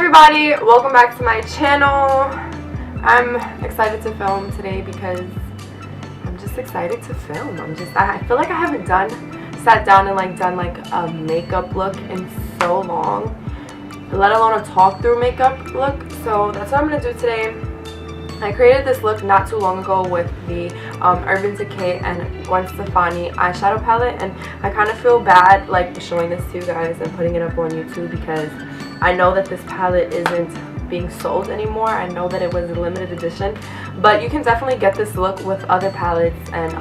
everybody, welcome back to my channel. I'm excited to film today because I'm just excited to film. I feel like I haven't sat down and done a makeup look in so long, let alone a talk through makeup look. So that's what I'm gonna do today. I created this look not too long ago with the Urban Decay and Gwen Stefani eyeshadow palette, and I kind of feel bad showing this to you guys and putting it up on YouTube because I know that this palette isn't being sold anymore. I know that it was a limited edition, but you can definitely get this look with other palettes and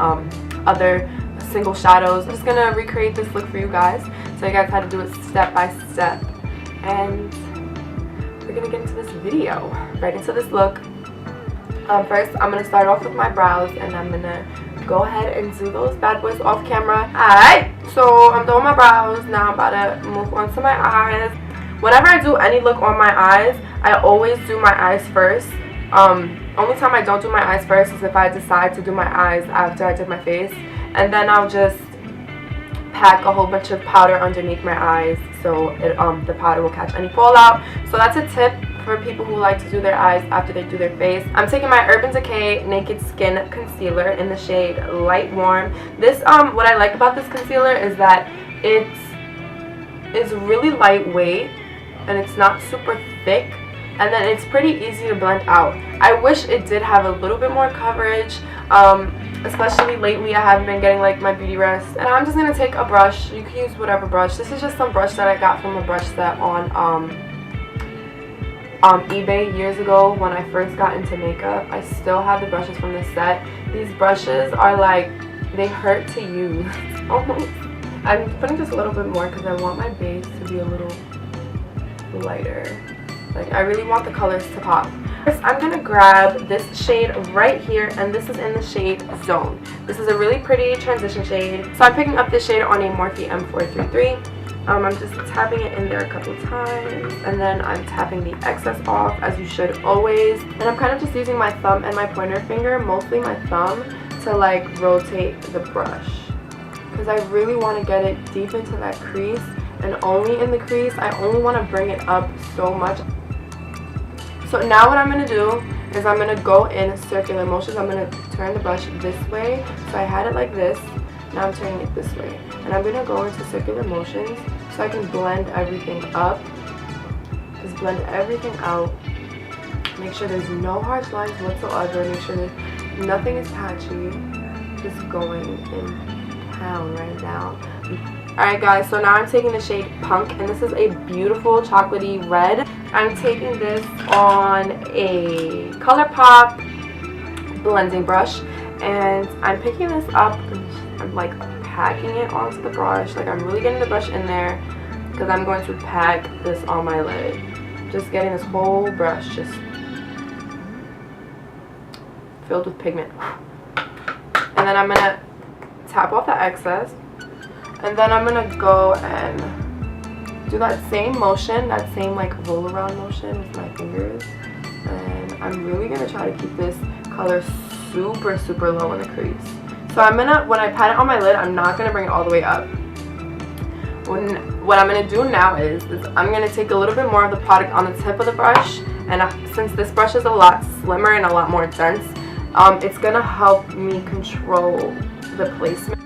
other single shadows. I'm just gonna recreate this look for you guys, so you guys how to do it step by step, and we're gonna get into this video, right into this look. First, I'm going to start off with my brows, and I'm going to go ahead and do those bad boys off camera. Alright, so I'm done with my brows. Now I'm about to move on to my eyes. Whenever I do any look on my eyes, I always do my eyes first. Only time I don't do my eyes first is if I decide to do my eyes after I did my face. And then I'll just pack a whole bunch of powder underneath my eyes so the powder will catch any fallout. So that's a tip for people who like to do their eyes after they do their face. I'm taking my Urban Decay Naked Skin Concealer in the shade Light Warm. This what I like about this concealer is that it is really lightweight and it's not super thick, and then it's pretty easy to blend out. I wish it did have a little bit more coverage, especially lately. I haven't been getting my beauty rest, and I'm just gonna take a brush. You can use whatever brush. This is just some brush that I got from a brush set on eBay years ago when I first got into makeup. I still have the brushes from this set. These brushes are they hurt to use. Almost. I'm putting just a little bit more because I want my base to be a little lighter. I really want the colors to pop. First, I'm gonna grab this shade right here, and this is in the shade Zone. This is a really pretty transition shade. So I'm picking up this shade on a Morphe M433. I'm just tapping it in there a couple times, and then I'm tapping the excess off, as you should always. And I'm kind of just using my thumb and my pointer finger, mostly my thumb, to rotate the brush, because I really want to get it deep into that crease, and only in the crease. I only want to bring it up so much. So now what I'm going to do is I'm going to go in circular motions. I'm going to turn the brush this way. So I had it like this. Now I'm turning it this way, and I'm going to go into circular motions so I can blend everything up. Just blend everything out. Make sure there's no harsh lines whatsoever. Make sure that nothing is patchy. Just going in town right now. Alright guys, so now I'm taking the shade Punk, and this is a beautiful chocolatey red. I'm taking this on a ColourPop blending brush, and I'm picking this up. I'm packing it onto the brush. I'm really getting the brush in there because I'm going to pack this on my lid. Just getting this whole brush just filled with pigment. And then I'm going to tap off the excess. And then I'm going to go and do that same motion, that same roll around motion with my fingers. And I'm really going to try to keep this color super, super low in the crease. So when I pat it on my lid, I'm not going to bring it all the way up. What I'm going to do now is I'm going to take a little bit more of the product on the tip of the brush, and since this brush is a lot slimmer and a lot more dense, it's going to help me control the placement.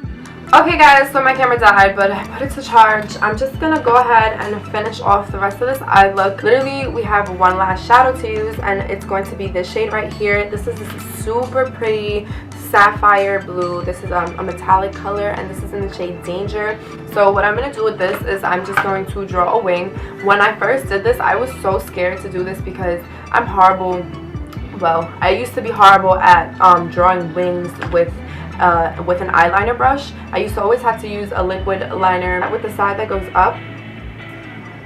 Okay guys, so my camera died, but I put it to charge. I'm just going to go ahead and finish off the rest of this eye look. Literally, we have one last shadow to use, and it's going to be this shade right here. This is this super pretty Saphire blue. This is a metallic color, and this is in the shade Danger. So what I'm going to do with this is I'm just going to draw a wing. When I first did this, I was so scared to do this because I'm horrible. Well, I used to be horrible at drawing wings with an eyeliner brush. I used to always have to use a liquid liner with the side that goes up,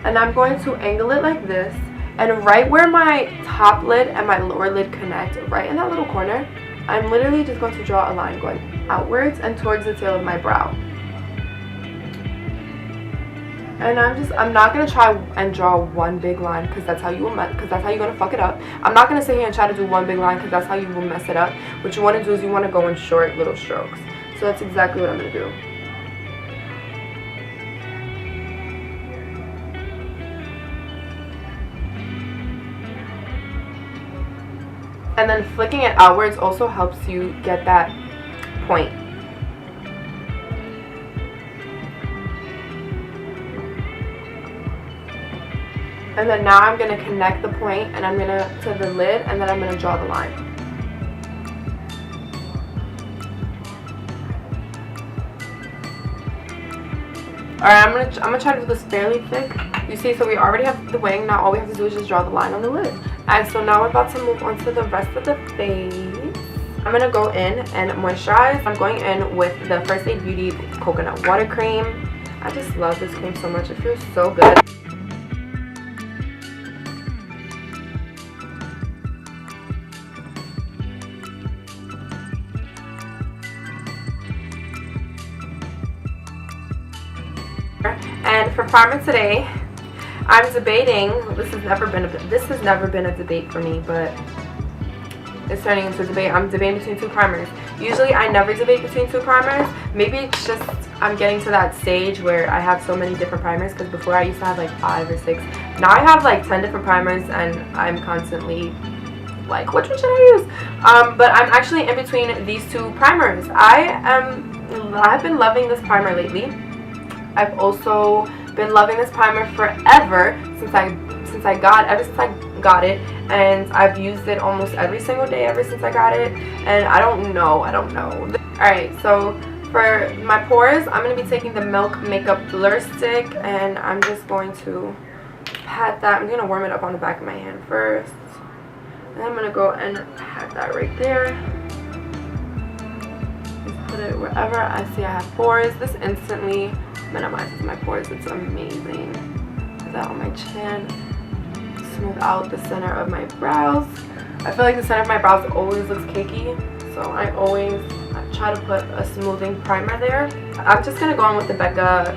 and I'm going to angle it like this, and right where my top lid and my lower lid connect, right in that little corner, I'm literally just going to draw a line going outwards and towards the tail of my brow. And I'm not going to try and draw one big line, because that's how you're going to fuck it up. I'm not going to sit here and try to do one big line, because that's how you will mess it up. What you want to do is you want to go in short little strokes. So that's exactly what I'm going to do. And then flicking it outwards also helps you get that point. And then now I'm going to connect the point, and I'm going to the lid, and then I'm going to draw the line. Alright, I'm gonna try to do this fairly thick. You see, so we already have the wing. Now all we have to do is just draw the line on the lid. And so now we're about to move on to the rest of the face. I'm going to go in and moisturize. I'm going in with the First Aid Beauty Coconut Water Cream. I just love this cream so much. It feels so good. And for primer today, I'm debating. This has never been a debate for me, but it's turning into a debate. I'm debating between 2 primers. Usually I never debate between 2 primers. Maybe it's just I'm getting to that stage where I have so many different primers, because before I used to have like 5 or 6. Now I have like 10 different primers, and I'm constantly like, which one should I use? But I'm actually in between these 2 primers. I've been loving this primer lately. I've also been loving this primer forever since I got it, and I've used it almost every single day ever since I got it, and I don't know. Alright, so for my pores, I'm going to be taking the Milk Makeup Blur Stick, and I'm just going to pat that. I'm going to warm it up on the back of my hand first, and I'm going to go and pat that right there. Just put it wherever I see I have pores. This instantly minimizes my pores. It's amazing. Put that on my chin. Smooth out the center of my brows. I feel like the center of my brows always looks cakey, so I try to put a smoothing primer there. I'm just going to go in with the Becca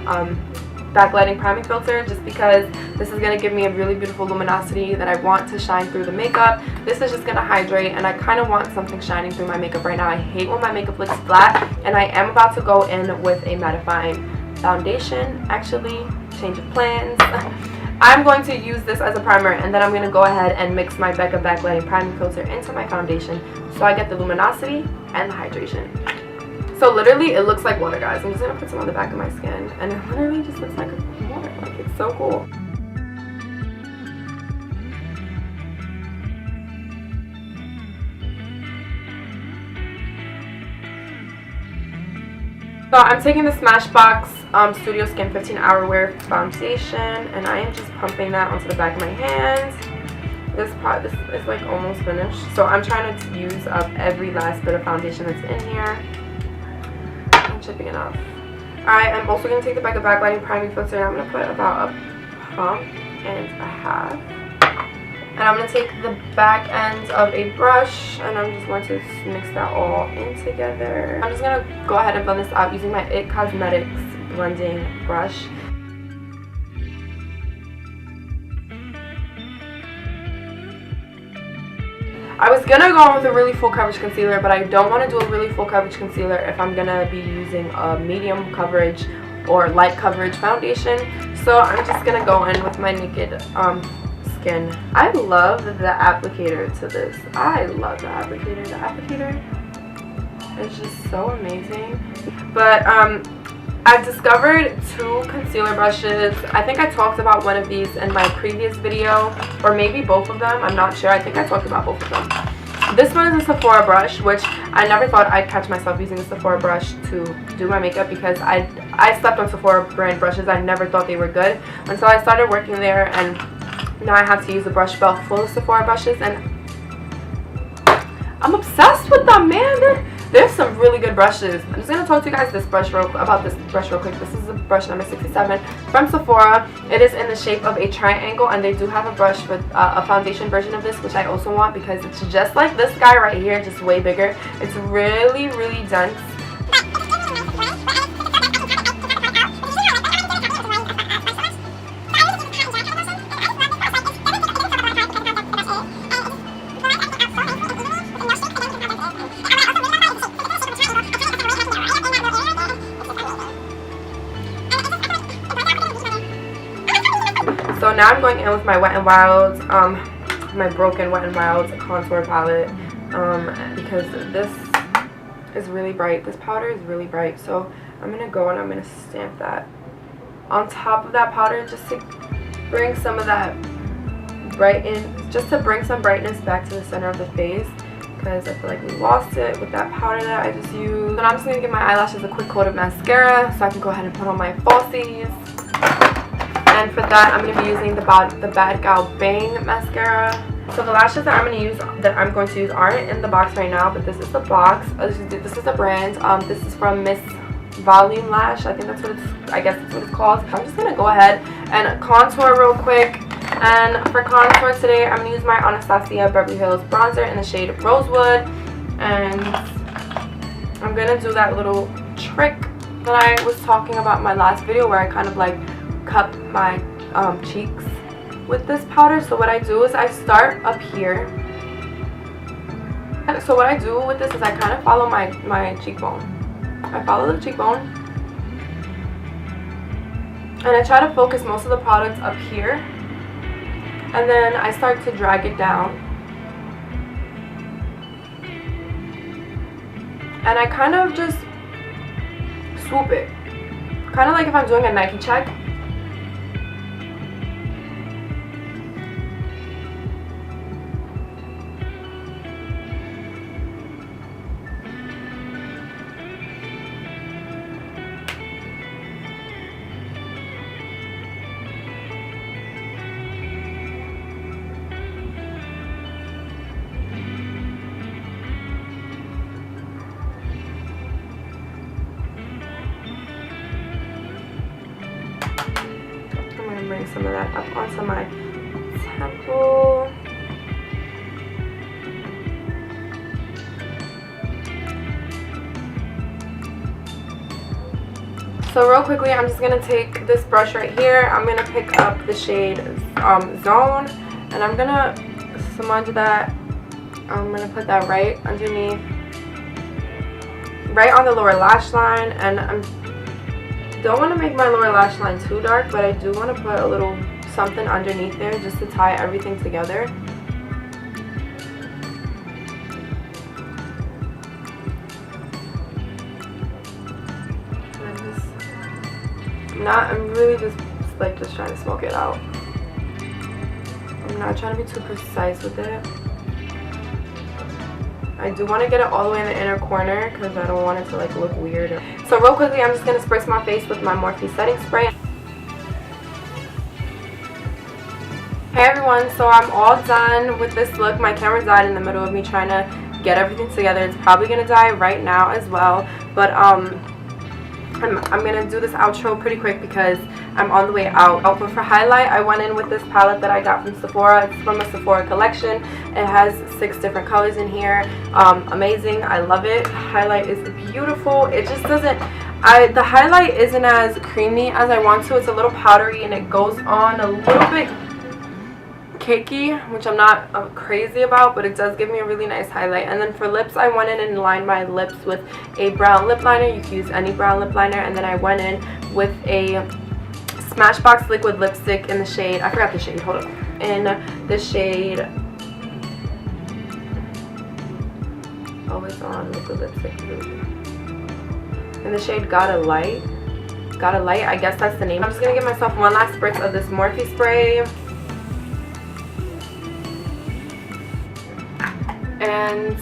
Backlighting Priming Filter, just because this is going to give me a really beautiful luminosity that I want to shine through the makeup. This is just going to hydrate, and I kind of want something shining through my makeup right now. I hate when my makeup looks flat, and I am about to go in with a mattifying foundation. Actually, change of plans. I'm going to use this as a primer, and then I'm going to go ahead and mix my Becca Backlighting Priming Filter into my foundation so I get the luminosity and the hydration. So literally it looks like water, guys. I'm just going to put some on the back of my skin, and it literally just looks like water. Like, it's so cool. So I'm taking the Smashbox Studio Skin 15 Hour Wear Foundation, and I am just pumping that onto the back of my hands. This is like almost finished, so I'm trying to use up every last bit of foundation that's in here. I'm chipping it off. Alright, I'm also going to take the Becca Backlighting Priming Filter, and I'm going to put about a pump and a half. And I'm going to take the back end of a brush, and I'm just going to mix that all in together. I'm just going to go ahead and blend this out using my IT Cosmetics blending brush. I was going to go on with a really full coverage concealer, but I don't want to do a really full coverage concealer if I'm going to be using a medium coverage or light coverage foundation. So I'm just going to go in with my Naked Skin. I love the applicator to this. I love the applicator. The applicator is just so amazing. But I've discovered 2 concealer brushes. I think I talked about one of these in my previous video, or maybe both of them. I'm not sure. I think I talked about both of them. This one is a Sephora brush, which I never thought I'd catch myself using a Sephora brush to do my makeup, because I slept on Sephora brand brushes. I never thought they were good until I started working there, and now I have to use a brush belt full of Sephora brushes, and I'm obsessed with them, man. There's some really good brushes. I'm just going to talk to you guys about this brush real quick. This is a brush number 67 from Sephora. It is in the shape of a triangle, and they do have a brush for a foundation version of this, which I also want, because it's just like this guy right here, just way bigger. It's really, really dense. So now I'm going in with my Wet n Wild, my broken Wet n Wild contour palette. because this is really bright. This powder is really bright, so I'm gonna go and I'm gonna stamp that on top of that powder just to bring some of that just to bring some brightness back to the center of the face, because I feel like we lost it with that powder that I just used. So now I'm just gonna give my eyelashes a quick coat of mascara so I can go ahead and put on my falsies. And for that, I'm gonna be using the Bad Gal Bang mascara. So the lashes that I'm going to use aren't in the box right now, but this is the box. This is the brand. This is from Miss Volume Lash. I think that's what I guess that's what it's called. I'm just gonna go ahead and contour real quick. And for contour today, I'm gonna use my Anastasia Beverly Hills bronzer in the shade Rosewood. And I'm gonna do that little trick that I was talking about in my last video, where I kind of like cup my cheeks with this powder. So what I do is I start up here. And so what I do with this is I kind of follow my cheekbone. I follow the cheekbone. And I try to focus most of the products up here. And then I start to drag it down. And I kind of just swoop it. Kind of like if I'm doing a Nike check. Bring some of that up onto my temple. So real quickly, I'm just gonna take this brush right here. I'm gonna pick up the shade Zone, and I'm gonna smudge that. I'm gonna put that right underneath, right on the lower lash line, and don't want to make my lower lash line too dark, but I do want to put a little something underneath there just to tie everything together. I'm really just trying to smoke it out. I'm not trying to be too precise with it. I do want to get it all the way in the inner corner because I don't want it to like look weird. So real quickly, I'm just going to spritz my face with my Morphe setting spray. Hey everyone, so I'm all done with this look. My camera died in the middle of me trying to get everything together. It's probably going to die right now as well. But I'm going to do this outro pretty quick because I'm on the way out. But for highlight, I went in with this palette that I got from Sephora. It's from a Sephora collection. It has 6 different colors in here. Amazing. I love it. Highlight is beautiful. It just doesn't... the highlight isn't as creamy as I want to. It's a little powdery and it goes on a little bit cakey, which I'm not crazy about, but it does give me a really nice highlight. And then for lips, I went in and lined my lips with a brown lip liner. You can use any brown lip liner. And then I went in with a Smashbox liquid lipstick in the shade, I forgot the shade, hold on, in the shade Always On liquid lipstick, in the shade Gotta Light, I guess that's the name. I'm just gonna give myself one last spritz of this Morphe spray, and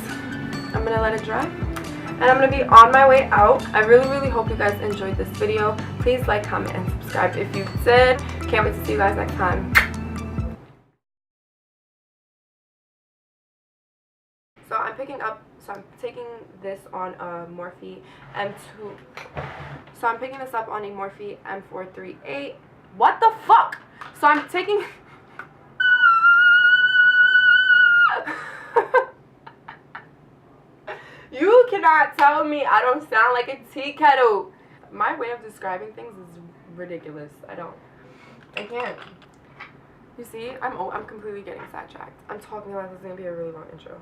I'm gonna let it dry. And I'm going to be on my way out. I really hope you guys enjoyed this video. Please like, comment, and subscribe if you did. Can't wait to see you guys next time. So I'm taking this on a Morphe M2. So I'm picking this up on a Morphe M438. What the fuck? So I'm taking... You cannot tell me I don't sound like a tea kettle. My way of describing things is ridiculous. I can't. You see, I'm completely getting sidetracked. I'm talking about this is gonna be a really long intro.